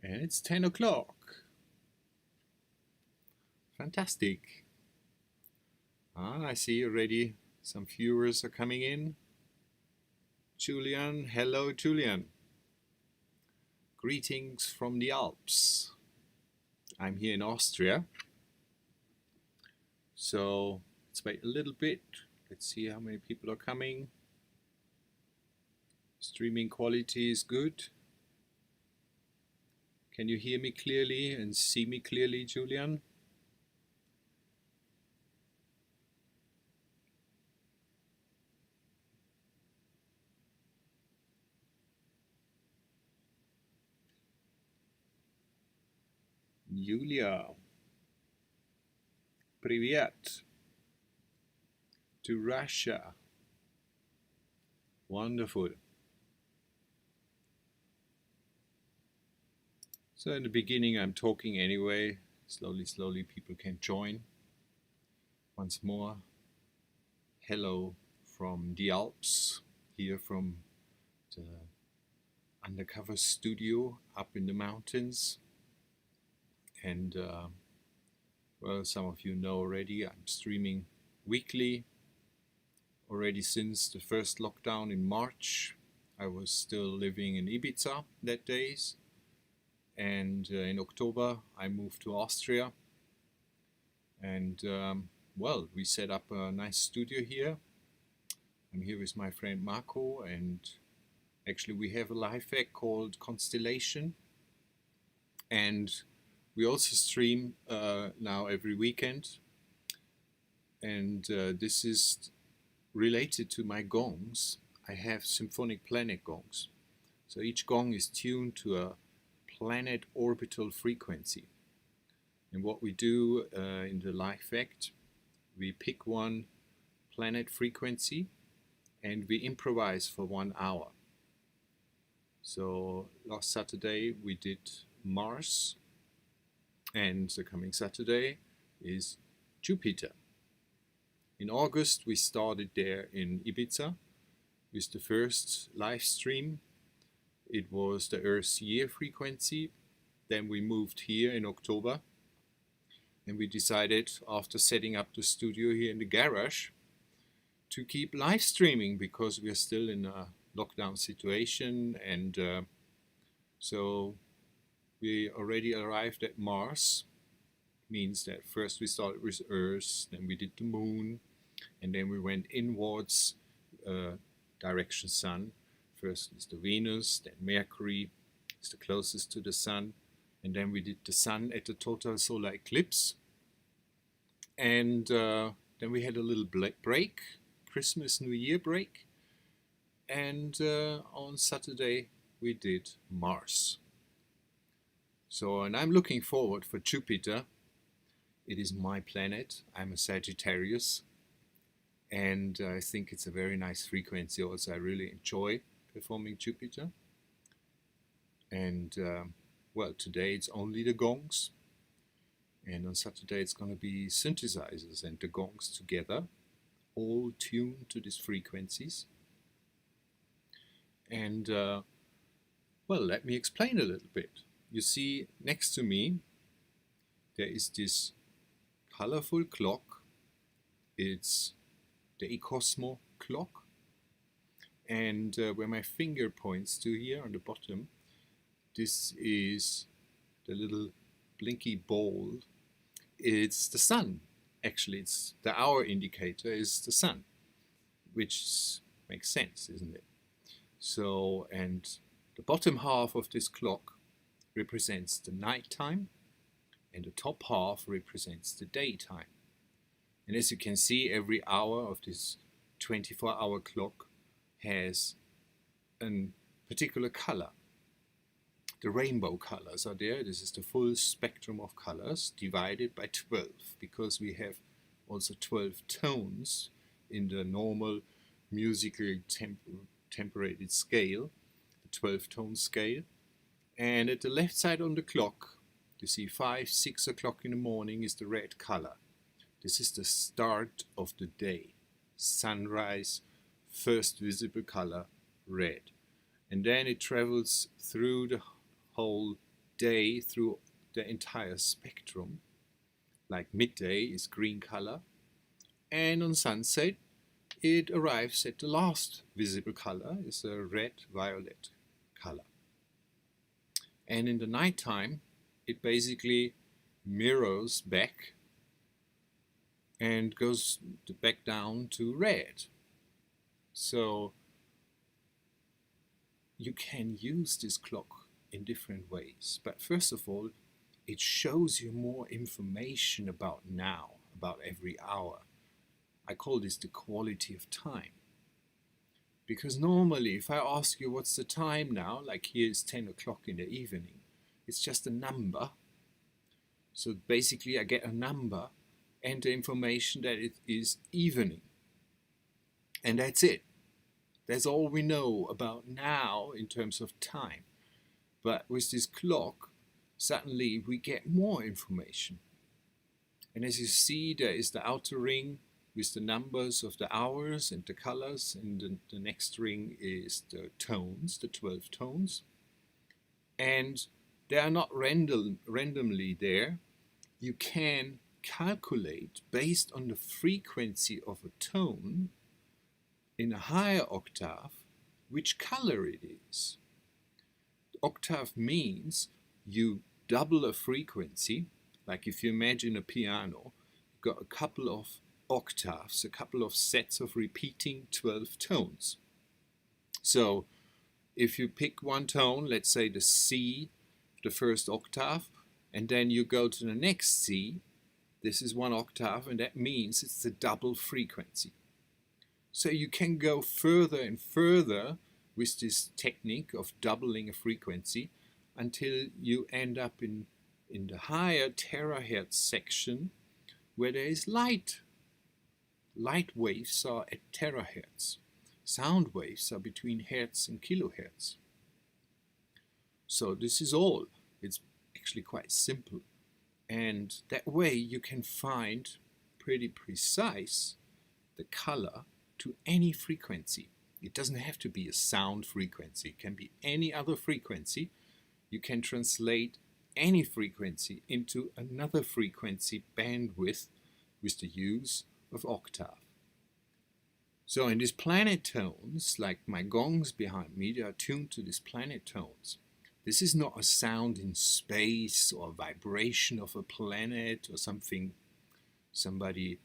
And it's 10 o'clock. Fantastic. I see already some viewers are coming in. Julian, hello Julian. Greetings from the Alps. I'm here in Austria. So let's wait a little bit. Let's see how many people are coming. Streaming quality is good. Can you hear me clearly and see me clearly, Julian? Julia, привет to Russia. Wonderful. So in the beginning I'm talking anyway. Slowly people can join. Once more, hello from the Alps, here from the undercover studio up in the mountains. And well, some of you know already, I'm streaming weekly already since the first lockdown in March. I was still living in Ibiza that days, and in October I moved to Austria, and well, we set up a nice studio here. I'm here with my friend Marco, and actually we have a live act called Constellation, and we also stream now every weekend, and this is related to my gongs. I have Symphonic Planet Gongs. So each gong is tuned to a planet orbital frequency. And what we do in the live act, we pick one planet frequency and we improvise for 1 hour. So last Saturday we did Mars, and the coming Saturday is Jupiter. In August we started there in Ibiza with the first live stream. It was the Earth's year frequency. Then we moved here in October, and we decided, after setting up the studio here in the garage, to keep live streaming because we are still in a lockdown situation. And so we already arrived at Mars. Means that first we started with Earth, then we did the Moon, and then we went inwards, direction Sun. First is the Venus, then Mercury is the closest to the Sun, and then we did the Sun at the total solar eclipse. And then we had a little break, Christmas, New Year break, and on Saturday we did Mars. So, and I'm looking forward for Jupiter. It is my planet. I'm a Sagittarius, and I think it's a very nice frequency also. I really enjoy performing Jupiter. And well, today it's only the gongs, and on Saturday it's going to be synthesizers and the gongs together, all tuned to these frequencies. And well, let me explain a little bit. You see, next to me there is this colorful clock. It's the eCosmo clock, and where my finger points to here on the bottom, this is the little blinky ball. It's the sun. Actually, it's the hour indicator is the sun, which makes sense, isn't it? So, and the bottom half of this clock represents the nighttime, and the top half represents the daytime. And as you can see, every hour of this 24-hour clock has a particular color. The rainbow colors are there. This is the full spectrum of colors divided by 12, because we have also 12 tones in the normal musical temperated scale, the 12-tone scale. And at the left side on the clock, you see 5, 6 o'clock in the morning is the red color. This is the start of the day. Sunrise, first visible color, red. And then it travels through the whole day through the entire spectrum. Like midday is green color, and on sunset it arrives at the last visible color, is a red-violet color. And in the nighttime, it basically mirrors back and goes back down to red. So you can use this clock in different ways. But first of all, it shows you more information about now, about every hour. I call this the quality of time. Because normally, if I ask you what's the time now, like here is 10 o'clock in the evening, it's just a number. So basically I get a number and the information that it is evening. And that's it. That's all we know about now in terms of time. But with this clock, suddenly we get more information. And as you see, there is the outer ring with the numbers of the hours and the colors, and the next ring is the tones, the 12 tones. And they are not randomly there. You can calculate based on the frequency of a tone in a higher octave which color it is. The octave means you double a frequency, like if you imagine a piano, you've got a couple of octaves, a couple of sets of repeating 12 tones. So if you pick one tone, let's say the C, the first octave, and then you go to the next C, this is one octave, and that means it's the double frequency. So you can go further and further with this technique of doubling a frequency until you end up in the higher terahertz section where there is light. Light waves are at terahertz. Sound waves are between hertz and kilohertz. So this is all. It's actually quite simple. And that way you can find pretty precise the color to any frequency. It doesn't have to be a sound frequency. It can be any other frequency. You can translate any frequency into another frequency bandwidth with the use of octave. So in these planet tones, like my gongs behind me, they are tuned to these planet tones. This is not a sound in space or a vibration of a planet or something somebody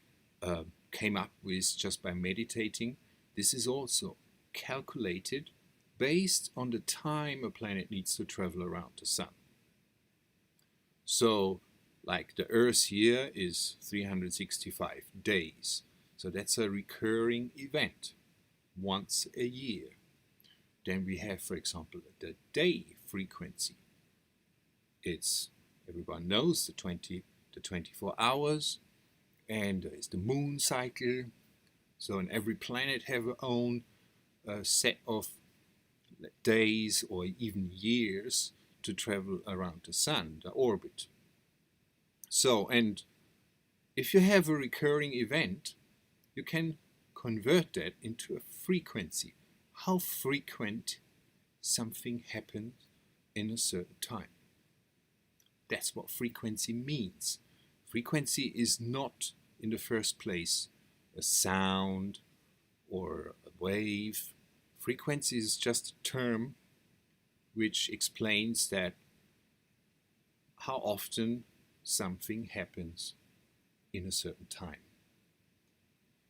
came up with just by meditating. This is also calculated based on the time a planet needs to travel around the sun. So like the Earth here is 365 days. So that's a recurring event once a year. Then we have, for example, the day frequency. It's, everyone knows, the 24 hours, and there is the moon cycle. So in every planet have their own set of days or even years to travel around the sun, the orbit. So, and if you have a recurring event, you can convert that into a frequency. How frequent something happens in a certain time. That's what frequency means. Frequency is not, in the first place, a sound or a wave. Frequency is just a term which explains that how often something happens in a certain time.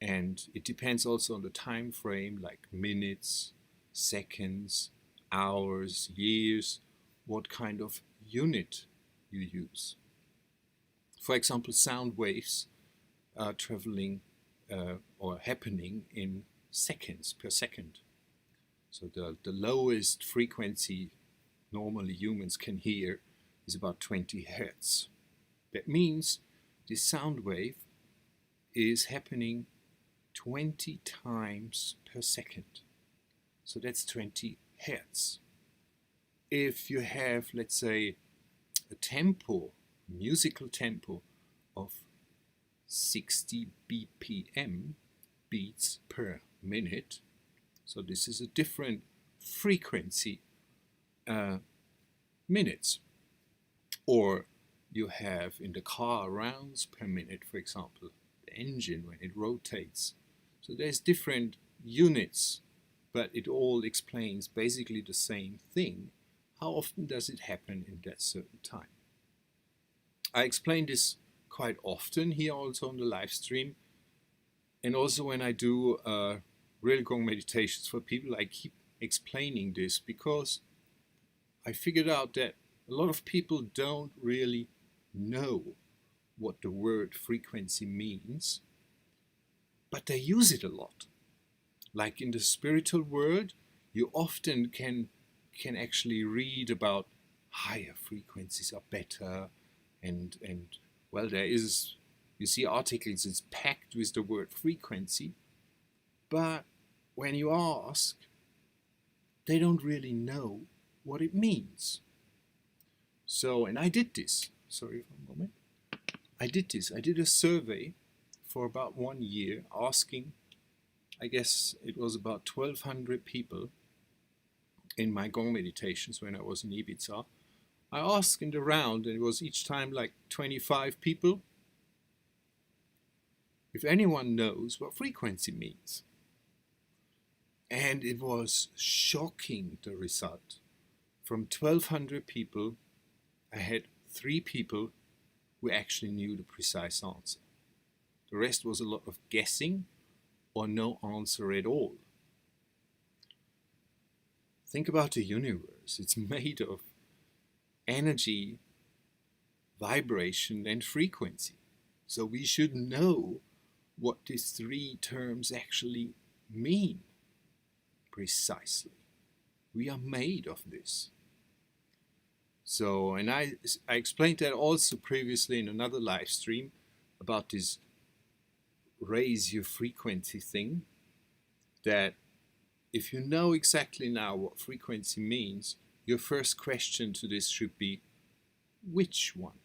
And it depends also on the time frame, like minutes, seconds, hours, years, what kind of unit you use. For example, sound waves are traveling or happening in seconds per second. So the lowest frequency normally humans can hear is about 20 hertz. That means this sound wave is happening 20 times per second. So that's 20 hertz. If you have, let's say, a tempo, musical tempo of 60 BPM, beats per minute, so this is a different frequency minutes. or you have in the car rounds per minute, for example, the engine when it rotates. So there's different units, but it all explains basically the same thing. How often does it happen in that certain time? I explain this quite often here also on the live stream, and also when I do real Gong meditations for people, I keep explaining this because I figured out that a lot of people don't really know what the word frequency means, but they use it a lot. Like in the spiritual world, you often can actually read about higher frequencies are better, and well, there is, you see articles, it's packed with the word frequency, but when you ask, they don't really know what it means. So, and I did this, sorry for a moment, I did a survey for about 1 year asking, I guess it was about 1,200 people in my Gong meditations when I was in Ibiza. I asked in the round, and it was each time like 25 people, if anyone knows what frequency means. And it was shocking, the result. From 1,200 people, I had 3 people who actually knew the precise answer. The rest was a lot of guessing or no answer at all. Think about the universe. It's made of energy, vibration, and frequency. So we should know what these 3 terms actually mean precisely. We are made of this. So, and I explained that also previously in another live stream about this raise your frequency thing, that if you know exactly now what frequency means, your first question to this should be, which one?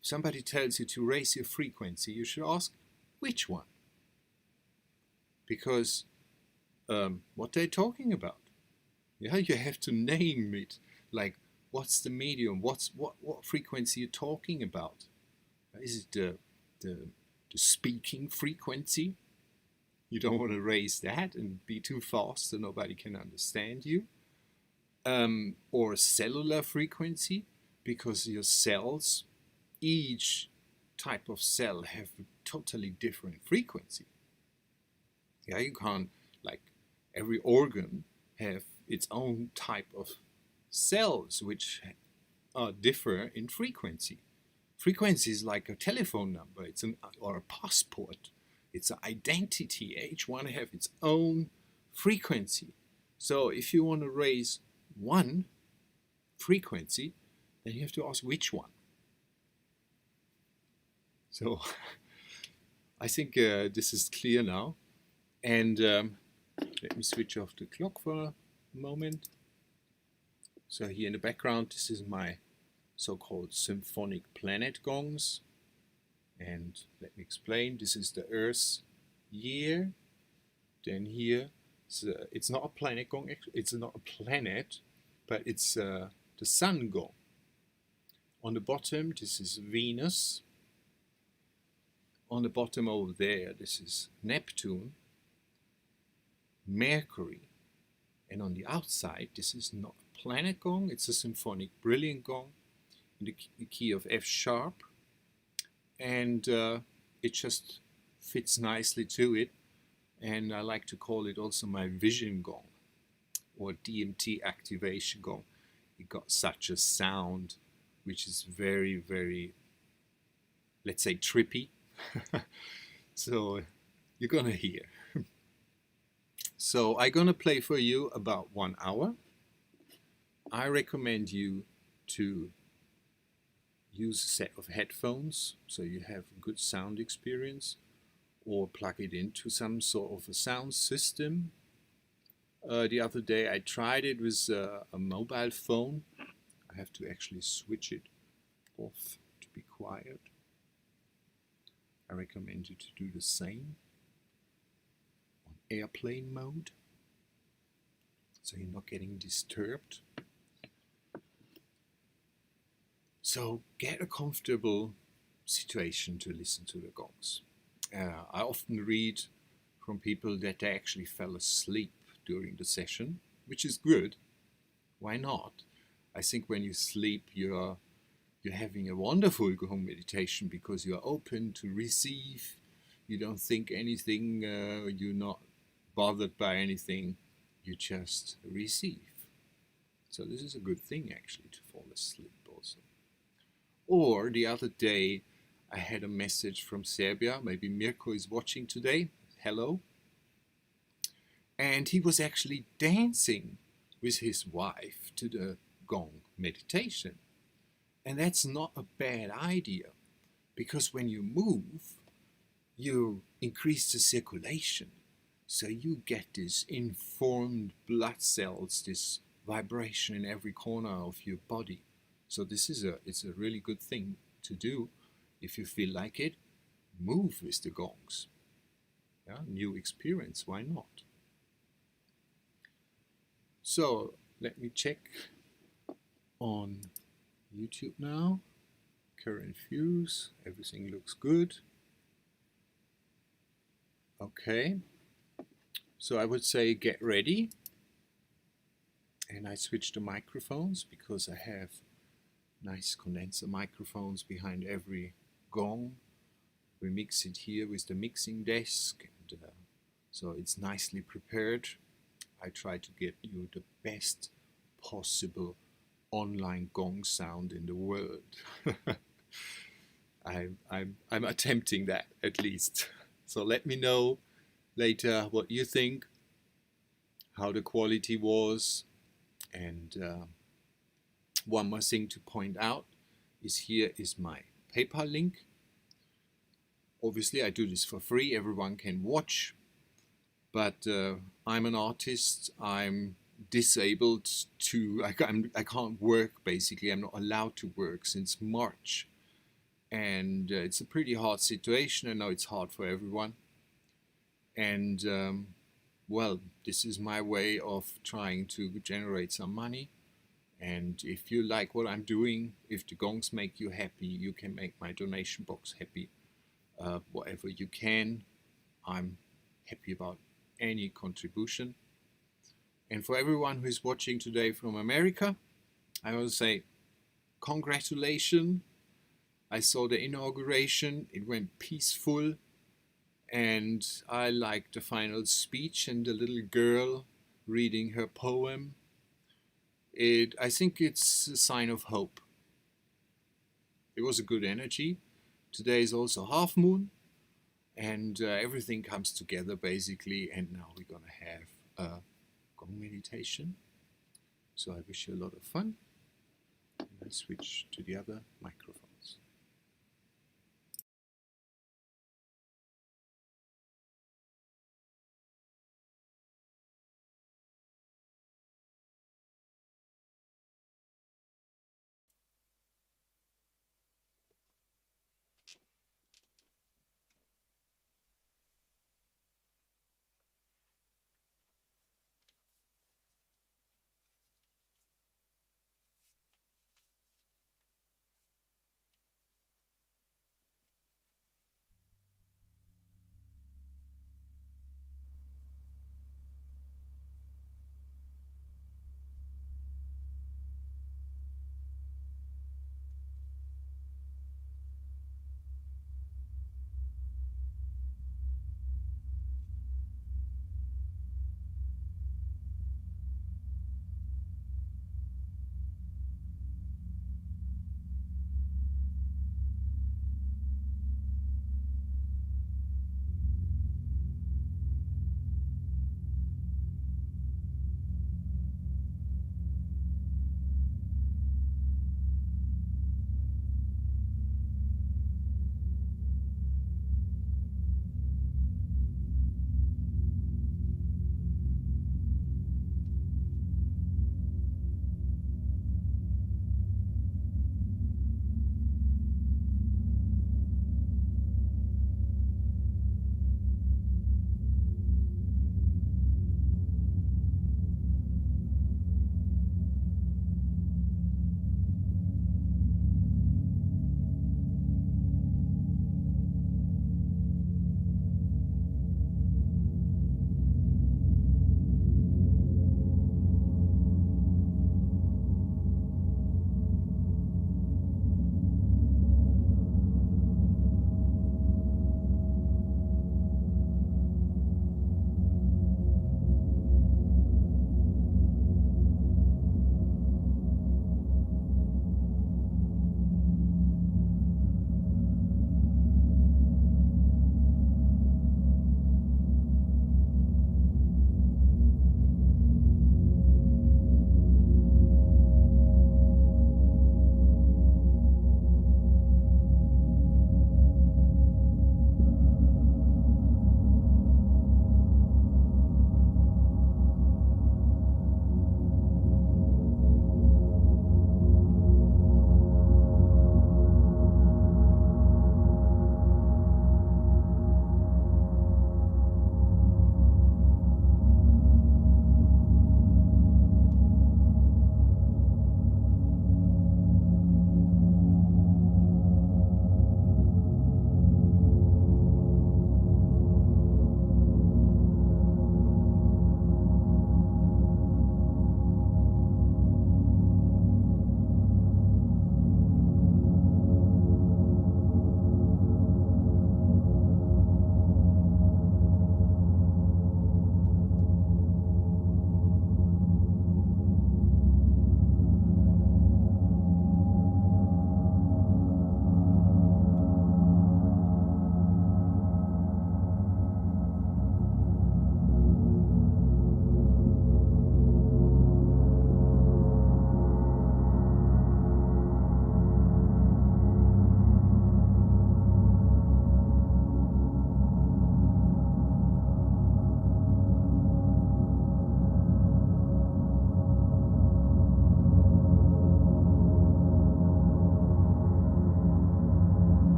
If somebody tells you to raise your frequency, you should ask, which one? Because what they're talking about. Yeah, you have to name it. Like, what's the medium? What frequency you're talking about? Is it the speaking frequency? You don't want to raise that and be too fast so nobody can understand you. Or cellular frequency, because your cells, each type of cell have a totally different frequency. Yeah, you can't, like, every organ have its own type of cells which differ in frequency. Frequency is like a telephone number, or a passport. It's an identity. Each one have its own frequency. So if you want to raise one frequency, then you have to ask which one. So I think this is clear now. And let me switch off the clock for a moment. So here in the background, this is my so-called Symphonic Planet Gongs. And let me explain, this is the Earth's year. Then here, it's not a planet gong, it's not a planet, but it's the Sun Gong. On the bottom, this is Venus. On the bottom over there, this is Neptune, Mercury. And on the outside, this is not a planet gong, it's a symphonic brilliant gong in the key of F sharp. And it just fits nicely to it. And I like to call it also my vision gong, or DMT activation gong. It got such a sound which is very, very, let's say, trippy. So you're gonna hear. So I'm gonna play for you about 1 hour. I recommend you to use a set of headphones so you have a good sound experience, or plug it into some sort of a sound system. The other day I tried it with a mobile phone. I have to actually switch it off to be quiet. I recommend you to do the same on airplane mode, so you're not getting disturbed. So get a comfortable situation to listen to the gongs. I often read from people that they actually fell asleep during the session, which is good. Why not? I think when you sleep, you're having a wonderful Gong meditation because you're open to receive. You don't think anything. You're not bothered by anything. You just receive. So this is a good thing actually to fall asleep also. Or the other day, I had a message from Serbia. Maybe Mirko is watching today. Hello. And he was actually dancing with his wife to the Gong meditation. And that's not a bad idea because when you move, you increase the circulation. So you get this informed blood cells, this vibration in every corner of your body. So it's a really good thing to do. If you feel like it, move with the gongs. Yeah, new experience, why not? So let me check on YouTube now. Current views, everything looks good. Okay, so I would say get ready. And I switch the microphones because I have nice condenser microphones behind every gong. We mix it here with the mixing desk, and so it's nicely prepared. I try to get you the best possible online gong sound in the world. I'm attempting that at least. So let me know later what you think, how the quality was, and one more thing to point out is here is my PayPal link. Obviously, I do this for free. Everyone can watch. But I'm an artist. I'm disabled to. I can't work basically. I'm not allowed to work since March. And it's a pretty hard situation. I know it's hard for everyone. And well, this is my way of trying to generate some money. And if you like what I'm doing, if the gongs make you happy, you can make my donation box happy. Whatever you can, I'm happy about any contribution. And for everyone who is watching today from America, I want to say congratulations. I saw the inauguration, it went peaceful, and I liked the final speech and the little girl reading her poem. I think it's a sign of hope. It was a good energy. Today is also half moon, and everything comes together basically. And now we're gonna have a Gong meditation. So I wish you a lot of fun. And I switch to the other microphones.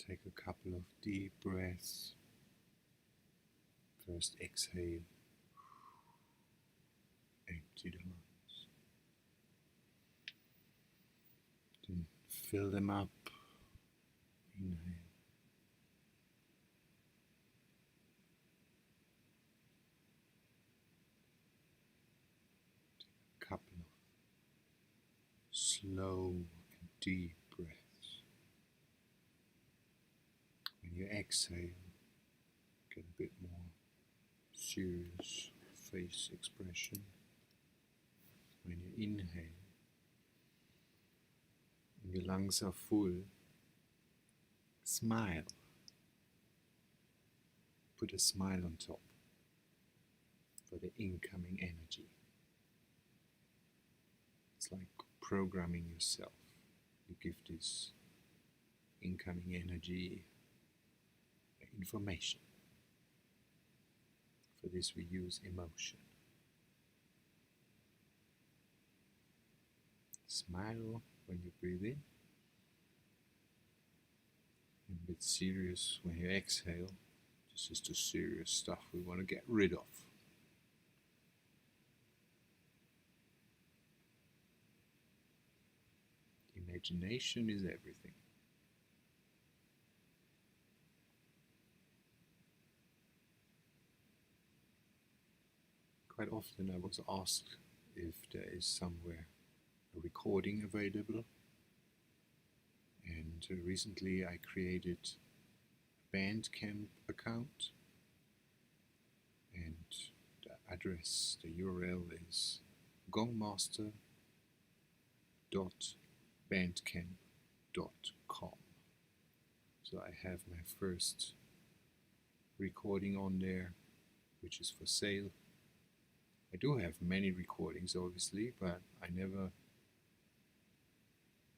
Take a couple of deep breaths. First exhale, empty the lungs. Then fill them up. Inhale. Take a couple of slow and deep breaths. When you exhale, get a bit more serious face expression. When you inhale, and your lungs are full, smile. Put a smile on top for the incoming energy. It's like programming yourself. You give this incoming energy information. For this we use emotion. Smile when you breathe in, and a bit serious when you exhale. This is the serious stuff we want to get rid of. Imagination is everything. Quite often I was asked if there is somewhere a recording available, and recently I created a Bandcamp account, and the address, the URL is gongmaster.bandcamp.com. So I have my first recording on there, which is for sale. I do have many recordings obviously, but I never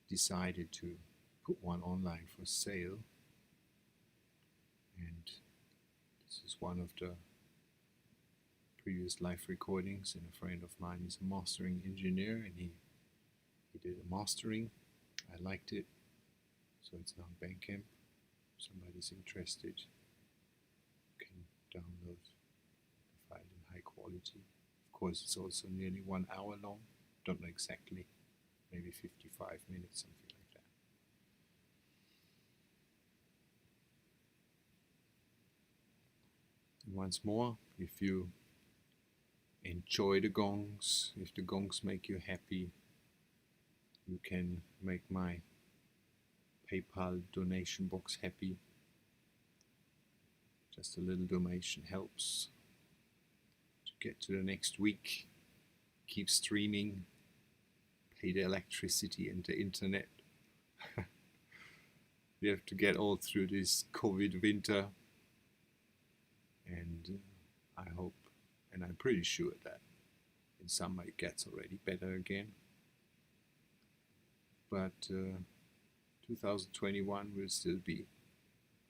decided to put one online for sale. And this is one of the previous live recordings, and a friend of mine is a mastering engineer, and he did a mastering. I liked it, so it's now on Bandcamp. If somebody's interested, you can download the file in high quality. Of course, it's also nearly 1 hour long. Don't know exactly, maybe 55 minutes, something like that. And once more, if you enjoy the gongs, if the gongs make you happy, you can make my PayPal donation box happy. Just a little donation helps to get to the next week, keep streaming, pay the electricity and the internet. We have to get all through this COVID winter, and I hope, and I'm pretty sure that in summer it gets already better again. But 2021 will still be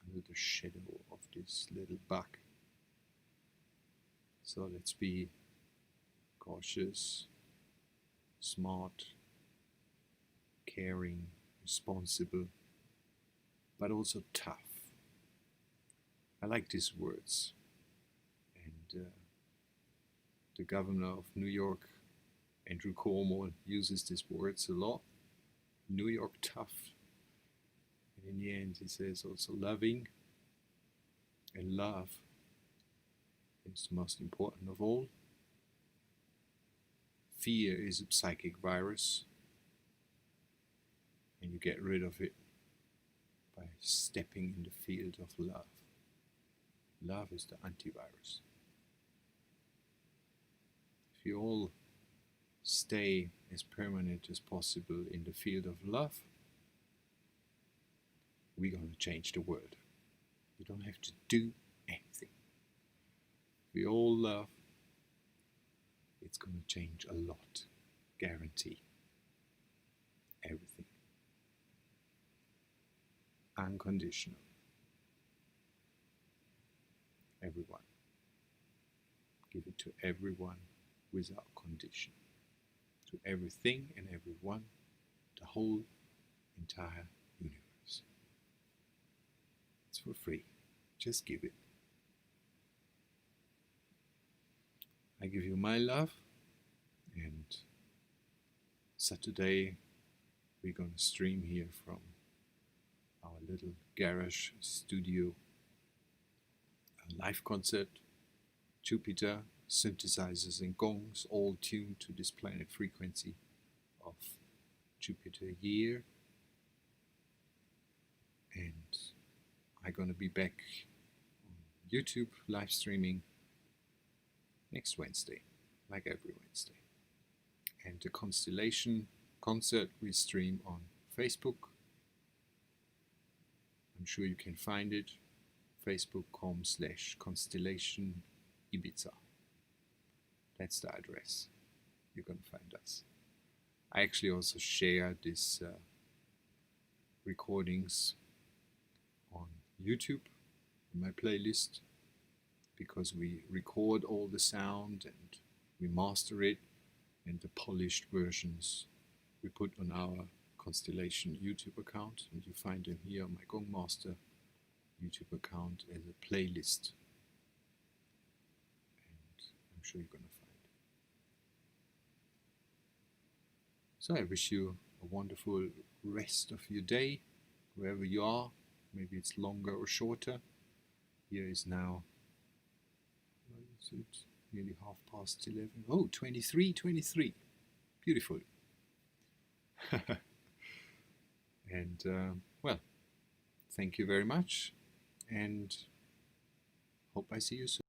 under the shadow of this little bug. So let's be cautious, smart, caring, responsible, but also tough. I like these words. And the governor of New York, Andrew Cuomo, uses these words a lot. New York tough. And in the end he says also loving, and love is the most important of all. Fear is a psychic virus, and you get rid of it by stepping in the field of love. Love is the antivirus. If you all stay as permanent as possible in the field of love, we're going to change the world. You don't have to do anything. If we all love, it's going to change a lot. Guarantee. Everything. Unconditional. Everyone. Give it to everyone without condition. To everything and everyone, the whole entire universe. for free. Just give it. I give you my love, and Saturday we're gonna stream here from our little garage studio, a live concert, Jupiter, synthesizers and gongs, all tuned to this planet frequency of Jupiter year. And I'm gonna be back on YouTube live streaming next Wednesday, like every Wednesday. And the constellation concert we stream on Facebook. I'm sure you can find it, facebook.com/constellation Ibiza. That's the address. You're gonna find us. I actually also share these recordings on YouTube in my playlist, because we record all the sound and we master it, and the polished versions we put on our Constellation YouTube account, and you find them here on my Gong Master YouTube account as a playlist, and I'm sure you're gonna find. So I wish you a wonderful rest of your day, wherever you are. Maybe it's longer or shorter. Here is now, what is it? Nearly 11:30. Oh, 23. Beautiful. And well, thank you very much, and hope I see you soon.